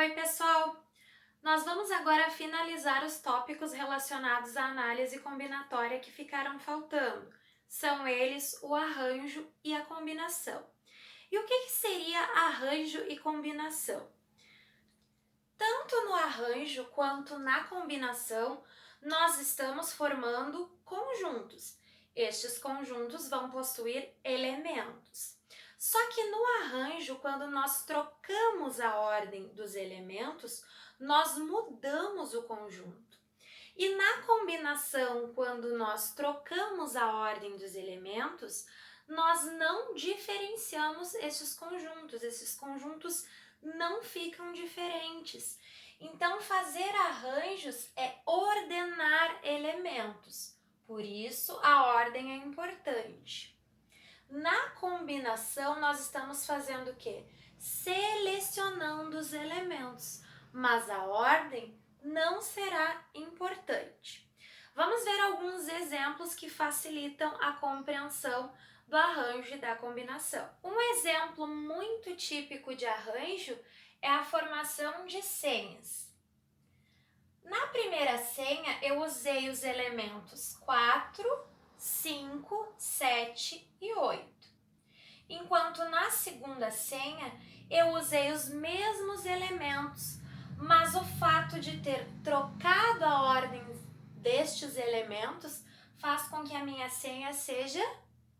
Oi, pessoal! Nós vamos agora finalizar os tópicos relacionados à análise combinatória que ficaram faltando. São eles o arranjo e a combinação. E o que seria arranjo e combinação? Tanto no arranjo quanto na combinação, nós estamos formando conjuntos. Estes conjuntos vão possuir elementos. Só que no arranjo, quando nós trocamos a ordem dos elementos, nós mudamos o conjunto. E na combinação, quando nós trocamos a ordem dos elementos, nós não diferenciamos esses conjuntos não ficam diferentes. Então, fazer arranjos é ordenar elementos, por isso a ordem é importante. Na combinação, nós estamos fazendo o quê? Selecionando os elementos, mas a ordem não será importante. Vamos ver alguns exemplos que facilitam a compreensão do arranjo e da combinação. Um exemplo muito típico de arranjo é a formação de senhas. Na primeira senha, eu usei os elementos 4, 5, 7 e 8. Enquanto na segunda senha, eu usei os mesmos elementos, mas o fato de ter trocado a ordem destes elementos faz com que a minha senha seja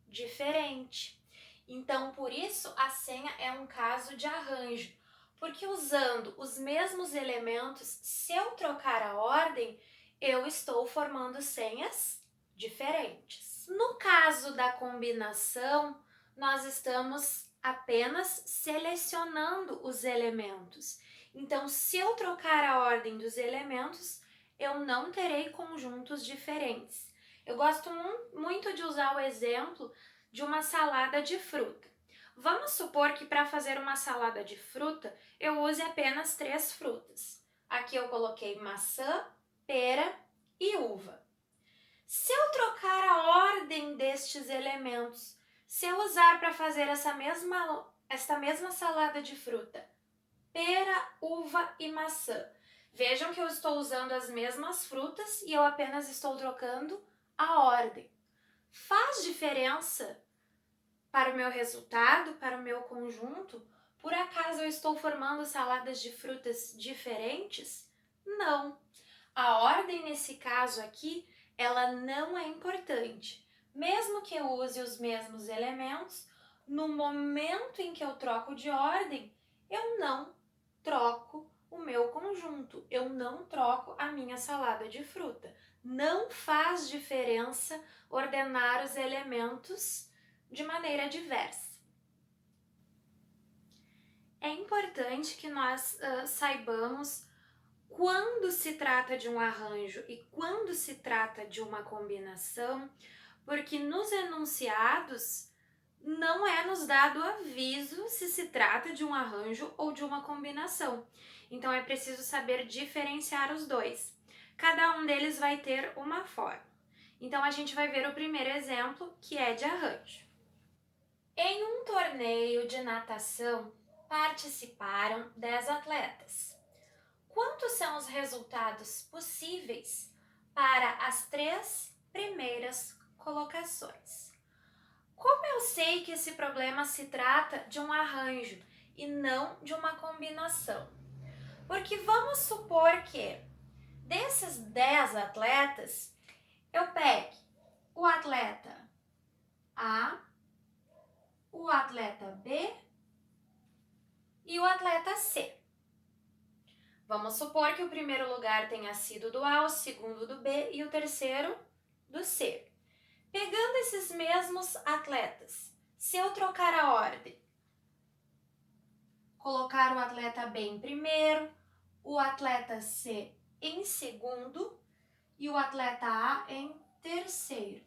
diferente. Então, por isso, a senha é um caso de arranjo, porque usando os mesmos elementos, se eu trocar a ordem, eu estou formando senhas diferentes. No caso da combinação, nós estamos apenas selecionando os elementos. Então, se eu trocar a ordem dos elementos, eu não terei conjuntos diferentes. Eu gosto muito de usar o exemplo de uma salada de fruta. Vamos supor que para fazer uma salada de fruta, eu use apenas 3 frutas. Aqui eu coloquei maçã, pera e uva. Se eu trocar a ordem destes elementos, se eu usar para fazer esta mesma salada de fruta, pera, uva e maçã, vejam que eu estou usando as mesmas frutas e eu apenas estou trocando a ordem. Faz diferença para o meu resultado, para o meu conjunto? Por acaso eu estou formando saladas de frutas diferentes? Não. A ordem nesse caso aqui, ela não é importante. Mesmo que eu use os mesmos elementos, no momento em que eu troco de ordem, eu não troco o meu conjunto, eu não troco a minha salada de fruta. Não faz diferença ordenar os elementos de maneira diversa. É importante que nós saibamos quando se trata de um arranjo e quando se trata de uma combinação, porque nos enunciados não é nos dado aviso se se trata de um arranjo ou de uma combinação. Então é preciso saber diferenciar os dois. Cada um deles vai ter uma forma. Então a gente vai ver o primeiro exemplo, que é de arranjo. Em um torneio de natação, participaram 10 atletas. Quantos são os resultados possíveis para as 3 primeiras colocações? Como eu sei que esse problema se trata de um arranjo e não de uma combinação? Porque vamos supor que desses 10 atletas, eu pegue o atleta A, o atleta B e o atleta C. Vamos supor que o primeiro lugar tenha sido do A, o segundo do B e o terceiro do C. Pegando esses mesmos atletas, se eu trocar a ordem, colocar o atleta B em primeiro, o atleta C em segundo e o atleta A em terceiro.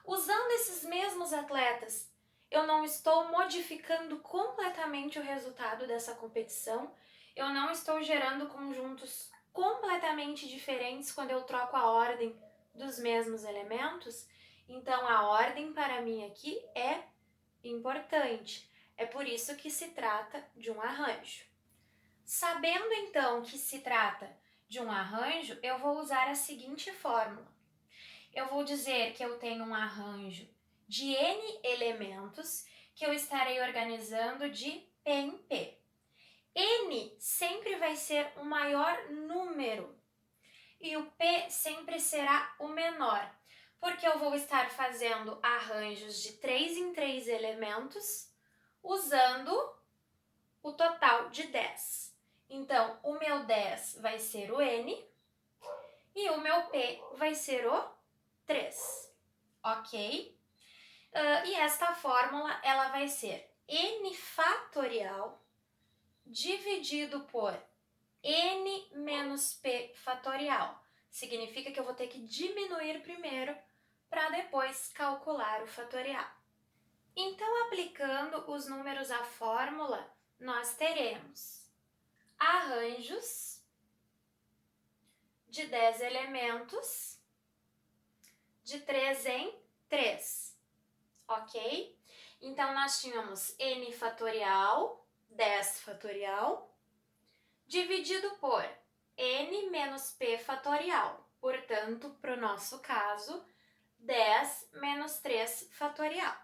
Usando esses mesmos atletas, eu não estou modificando completamente o resultado dessa competição, eu não estou gerando conjuntos completamente diferentes quando eu troco a ordem dos mesmos elementos. Então, a ordem para mim aqui é importante. É por isso que se trata de um arranjo. Sabendo então que se trata de um arranjo, eu vou usar a seguinte fórmula. Eu vou dizer que eu tenho um arranjo de N elementos que eu estarei organizando de P em P. N sempre vai ser o maior número e o P sempre será o menor, porque eu vou estar fazendo arranjos de 3 em 3 elementos usando o total de 10. Então, o meu 10 vai ser o N e o meu P vai ser o 3, ok? E esta fórmula ela vai ser N fatorial dividido por N menos P fatorial. Significa que eu vou ter que diminuir primeiro para depois calcular o fatorial. Então, aplicando os números à fórmula, nós teremos arranjos de 10 elementos de 3 em 3, ok? Então, nós tínhamos N fatorial, 10 fatorial, dividido por N menos P fatorial. Portanto, para o nosso caso, 10 menos 3 fatorial.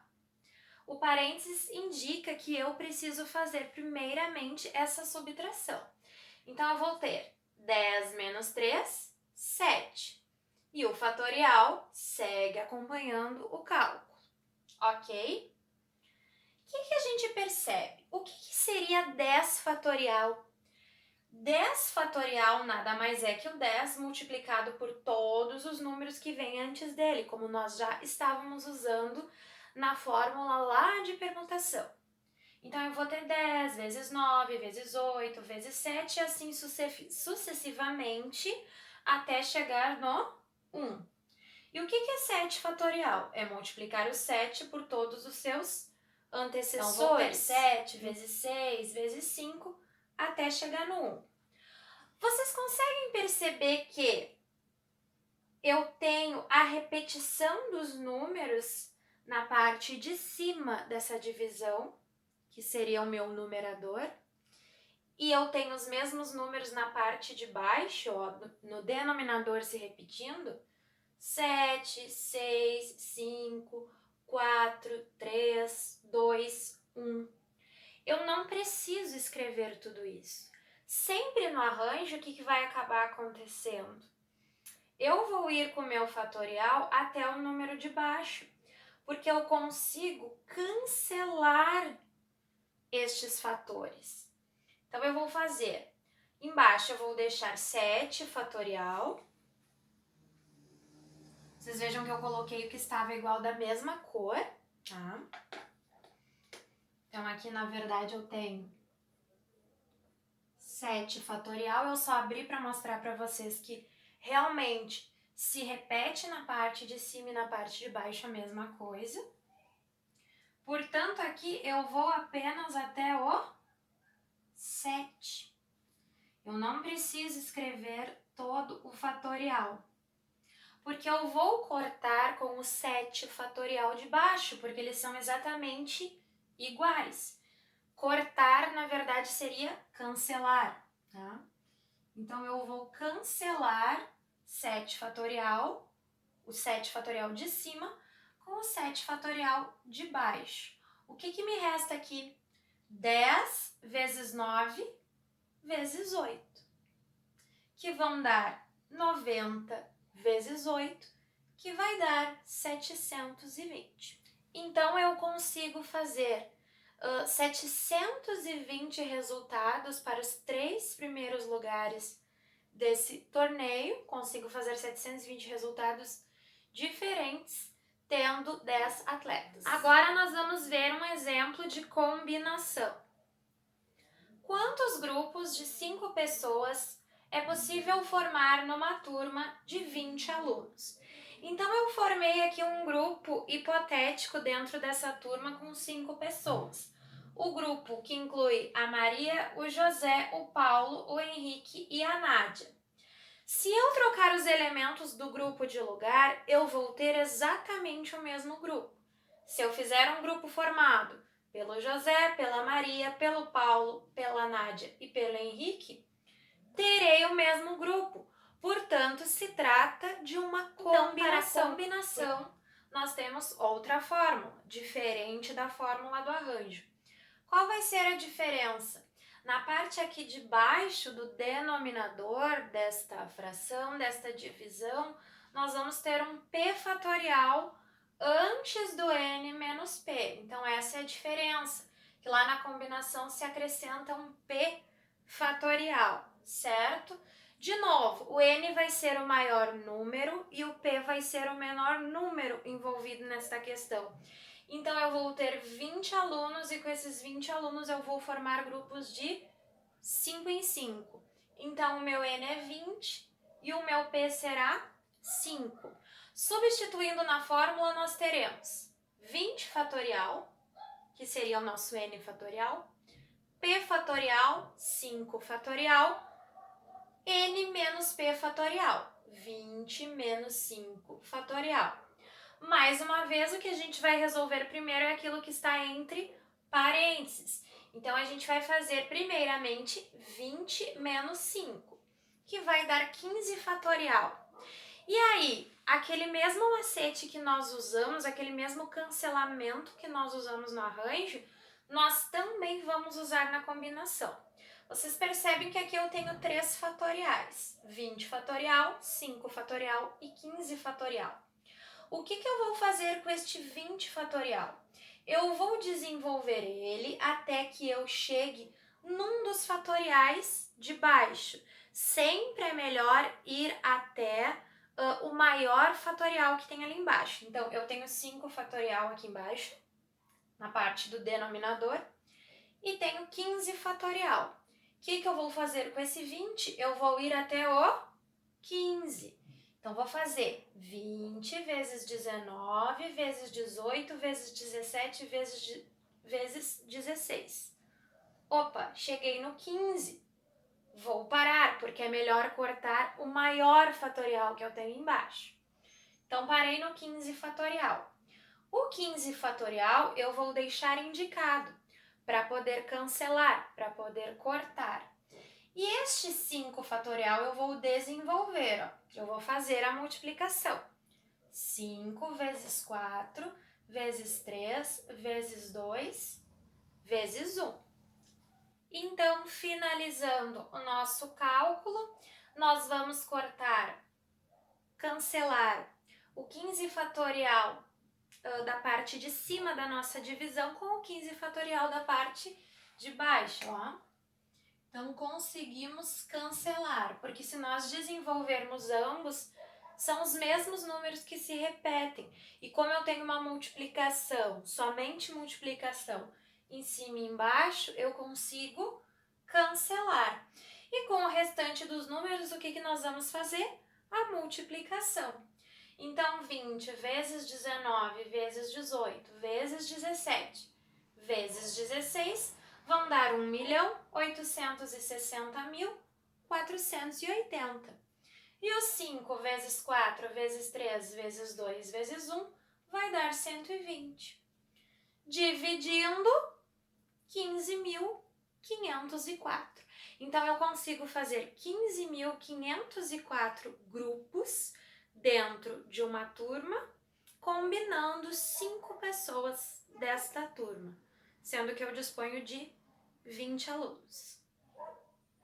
O parênteses indica que eu preciso fazer primeiramente essa subtração. Então, eu vou ter 10 menos 3, 7. E o fatorial segue acompanhando o cálculo, ok? O que a gente percebe? O que seria 10 fatorial? 10 fatorial nada mais é que o 10 multiplicado por todos os números que vêm antes dele, como nós já estávamos usando na fórmula lá de permutação. Então, eu vou ter 10 vezes 9, vezes 8, vezes 7 e assim sucessivamente até chegar no 1. E o que é 7 fatorial? É multiplicar o 7 por todos os seus antecessores. Então, vou ter 7 vezes 6 vezes 5 até chegar no 1. Vocês conseguem perceber que eu tenho a repetição dos números na parte de cima dessa divisão, que seria o meu numerador, e eu tenho os mesmos números na parte de baixo, ó, no denominador se repetindo? 7, 6, 5, 4, 3, 2, 1. Eu não preciso escrever tudo isso. Sempre no arranjo, o que vai acabar acontecendo? Eu vou ir com o meu fatorial até o número de baixo, porque eu consigo cancelar estes fatores. Então, eu vou fazer, embaixo eu vou deixar 7 fatorial. Vocês vejam que eu coloquei o que estava igual da mesma cor, tá? Então, aqui, na verdade, eu tenho 7 fatorial. Eu só abri para mostrar para vocês que realmente se repete na parte de cima e na parte de baixo a mesma coisa. Portanto, aqui eu vou apenas até o 7. Eu não preciso escrever todo o fatorial, porque eu vou cortar com o 7 fatorial de baixo, porque eles são exatamente iguais. Cortar, na verdade, seria cancelar, tá? Então, eu vou cancelar 7 fatorial, o 7 fatorial de cima, com o 7 fatorial de baixo. O que me resta aqui? 10 vezes 9 vezes 8, que vão dar 90 vezes 8, que vai dar 720. Então, eu consigo fazer 720 resultados para os 3 primeiros lugares desse torneio. Consigo fazer 720 resultados diferentes, tendo 10 atletas. Agora, nós vamos ver um exemplo de combinação. Quantos grupos de 5 pessoas é possível formar numa turma de 20 alunos? Então, eu formei aqui um grupo hipotético dentro dessa turma com 5 pessoas. O grupo que inclui a Maria, o José, o Paulo, o Henrique e a Nádia. Se eu trocar os elementos do grupo de lugar, eu vou ter exatamente o mesmo grupo. Se eu fizer um grupo formado pelo José, pela Maria, pelo Paulo, pela Nádia e pelo Henrique, terei o mesmo grupo. Portanto, se trata de uma combinação. Então, para a combinação, nós temos outra fórmula, diferente da fórmula do arranjo. Qual vai ser a diferença? Na parte aqui de baixo do denominador desta fração, desta divisão, nós vamos ter um p fatorial antes do n menos p. Então, essa é a diferença, que lá na combinação se acrescenta um p fatorial, certo? De novo, o n vai ser o maior número e o p vai ser o menor número envolvido nesta questão. Então, eu vou ter 20 alunos e com esses 20 alunos eu vou formar grupos de 5 em 5. Então, o meu n é 20 e o meu p será 5. Substituindo na fórmula, nós teremos 20 fatorial, que seria o nosso n fatorial, p fatorial, 5 fatorial, n menos p fatorial, 20 menos 5 fatorial. Mais uma vez, o que a gente vai resolver primeiro é aquilo que está entre parênteses. Então, a gente vai fazer primeiramente 20 menos 5, que vai dar 15 fatorial. E aí, aquele mesmo macete que nós usamos, aquele mesmo cancelamento que nós usamos no arranjo, nós também vamos usar na combinação. Vocês percebem que aqui eu tenho 3 fatoriais, 20 fatorial, 5 fatorial e 15 fatorial. O que eu vou fazer com este 20 fatorial? Eu vou desenvolver ele até que eu chegue num dos fatoriais de baixo. Sempre é melhor ir até o maior fatorial que tem ali embaixo. Então, eu tenho 5 fatorial aqui embaixo, na parte do denominador, e tenho 15 fatorial. O que eu vou fazer com esse 20? Eu vou ir até o 15. Então, vou fazer 20 vezes 19, vezes 18, vezes 17, vezes 16. Opa, cheguei no 15. Vou parar, porque é melhor cortar o maior fatorial que eu tenho embaixo. Então, parei no 15 fatorial. O 15 fatorial eu vou deixar indicado para poder cancelar, para poder cortar. E este 5 fatorial eu vou desenvolver, ó. Eu vou fazer a multiplicação. 5 vezes 4, vezes 3, vezes 2, vezes 1. Então, finalizando o nosso cálculo, nós vamos cancelar o 15 fatorial da parte de cima da nossa divisão com o 15 fatorial da parte de baixo, ó. Então, conseguimos cancelar, porque se nós desenvolvermos ambos, são os mesmos números que se repetem. E como eu tenho uma multiplicação, somente multiplicação, em cima e embaixo, eu consigo cancelar. E com o restante dos números, o que nós vamos fazer? A multiplicação. Então, 20 vezes 19 vezes 18 vezes 17 vezes 16 vão dar 1.860.480. E os 5 vezes 4 vezes 3 vezes 2 vezes 1 vai dar 120. Dividindo 15.504. Então, eu consigo fazer 15.504 grupos dentro de uma turma, combinando 5 pessoas desta turma, sendo que eu disponho de 20 alunos.